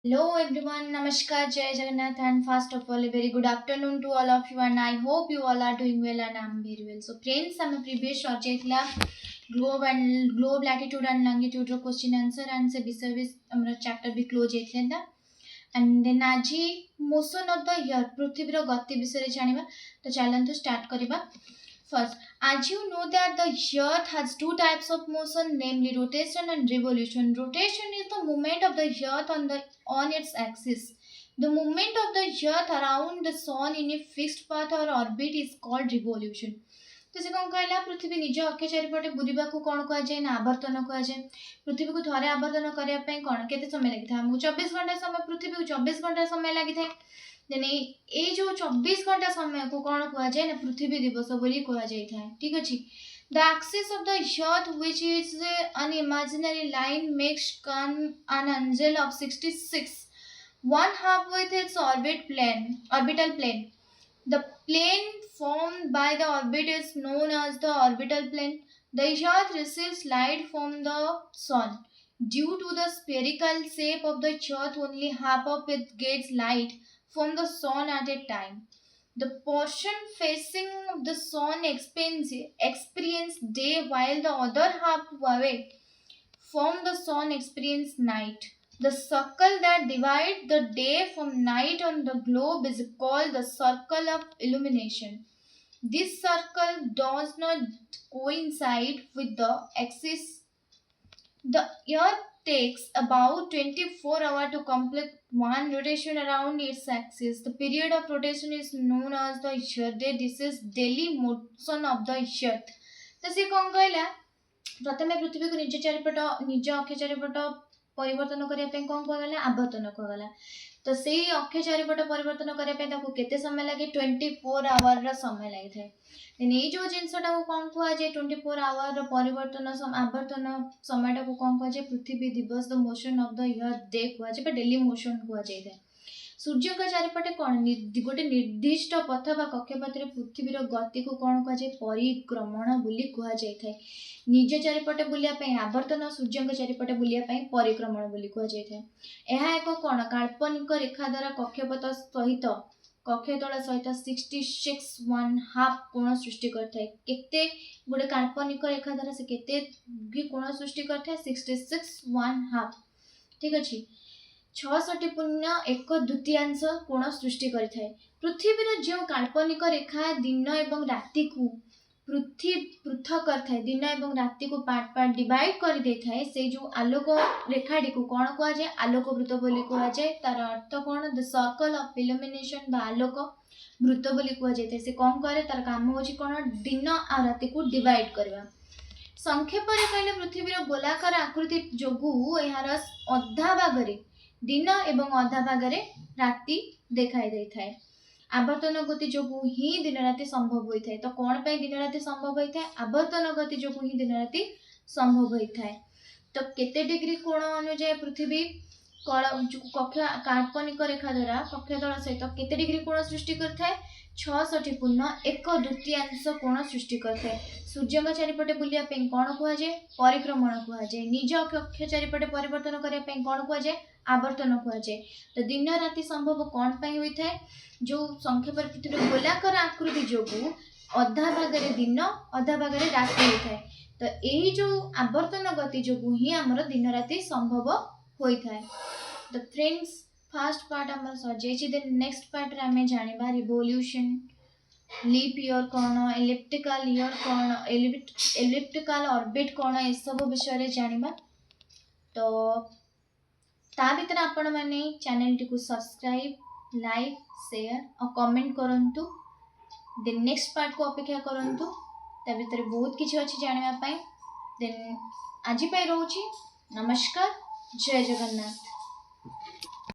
Hello everyone, Namaskar, Jai Jagannath, and first of all, a very good afternoon to all of you, and I hope you all are doing well, and I'm very well. So, friends, I'm a previous subject globe latitude and longitude row question answer and से service हमरा chapter भी close ହେଇଥିଲା and then ଆଜି motion of the earth पृथ्वीर गति विषय जानिबा तो चलंतु start करिबा. First, as you know that the earth has two types of motion, namely rotation and revolution. Rotation is the movement of the earth on its axis. The movement of the earth around the sun in a fixed path or orbit is called revolution. तो से कौन कहला पृथ्वी निज अक्ष चारिपटे बुलिबा को कौन कहा जाए ना आवर्तन कहा जाए. पृथ्वी को थरे आवर्तन करने पे कौन केते समय लगी था हमको 24 घंटा समय पृथ्वी को 24 घंटा समय लगी था. देन ए जो 24 घंटा समय को कौन कहा जाए ना पृथ्वी दिवस बोली कहा जाए था. ठीक अछि. The axis of the earth, which is an imaginary line, makes an angle of 66 one half with its orbital plane. The plane formed by the orbit is known as the orbital plane. The earth receives light from the sun. Due to the spherical shape of the earth, only half of it gets light from the sun at a time. The portion facing the sun experience day, while the other half away from the sun experience night. The circle that divides the day from night on the globe is called the circle of illumination. This circle does not coincide with the axis. The earth takes about 24 hours to complete one rotation around its axis. The period of rotation is known as the earth day. This is daily motion of the earth. तो से कौन कहला प्रथमे पृथ्वी को निज अक्ष चारिपट परिवर्तन करने कौन कहगला आवर्तन कहगला. तो से अक्ष चारिपट परिवर्तन करने केते समय लगे 24 आवर समय लगी था. ये जो जिनसटा को कौन कहुए 24 आवर परिवर्तन आवर्तन समय को कौन कहुए पृथ्वी दिवस the motion of the earth day कहुए डेली मोशन कहुए. सूर्य का चारिपटे कौन गोटे निर्दिष्ट पथ बा कक्षपथ पृथ्वीर गति को कौन कहुए परिक्रमण बोली कहुए. निज चारिपटे बुलिया आवर्तन सूर्य चारिपटे बुलिया परिक्रमण बोली कहुए. यह एक कौन काल्पनिक रेखा द्वारा कक्षपथ सहित कक्षतल सहित 66 वन हाफ कोण सृष्टि करथाय. केते गोटे काल्पनिक रेखा द्वारा से केते कोण सृष्टि करथाय 66 वन हाफ. ठीक अछि. 66.1 कोण सृष्टि करिथाय. पृथ्वीर जो काल्पनिक रेखा दिन एवं राति को पृथ्वी पृथक करथाय दिन एवं राति को पार्ट डिवाइड कर देथाय से जो आलोक रेखाटी को कौन कहुए आलोक वृत्त बोली कहुए. तार अर्थ कौन द सर्कल ऑफ इल्यूमिनेशन बा आलोक वृत्त बोली कहुए. से कौन करे तार काम होची कौन दिन आ राति को डिवाइड करबा. संक्षेप रे कहले पृथ्वीर गोलाकार आकृति जोगु यार अधा भागरे दिन एवं अधा भागरे राति देखाई देथाय. आवर्तन गति जो ही दिन राति संभव होता है. तो कौन पे दिन राति संभव होता है आवर्तन गति जो ही दिन राति संभव होता है. तो केते डिग्री कोण अनुसार पृथ्वी कक्ष काल्पनिक रेखा द्वारा कक्षतल सहित केते डिग्री कोण सृष्टि करता है 66.1 कोण सृष्टि करता है. सूर्य चारिपटे बुलिया कौन कहुए परिक्रमण कहुए. निज कक्ष चारिपटे परिवर्तन करने कौन कहुए आवर्तन कहुए. तो दिन राति संभव कौन होता है जो संक्षेप पृथ्वी गोलाकार आकृति जो अधा भागरे दिन अधा भागरे राति होता है. तो यही जो आवर्तन गति जो ही आमर दिन राति संभव होता है. तो फ्रेंड्स फर्स्ट पार्ट आम सजाई. देन नेक्स्ट पार्ट आम जाना रिवोल्यूशन लीप ईयर कौन इलिप्टिकल ईयर कौन इलिप्टिकल ऑर्बिट कौन ये सब विषय जाना. तो ता भीतर आपण मैंने चैनल टी को सब्सक्राइब लाइक शेयर और कमेंट करंतु. देन नेक्स्ट पार्ट को अपेक्षा करंतु. ता भीतर बहुत किछि अछि जानिबा पई. देन आज पई रहउछि. नमस्कार. जय जगन्नाथ.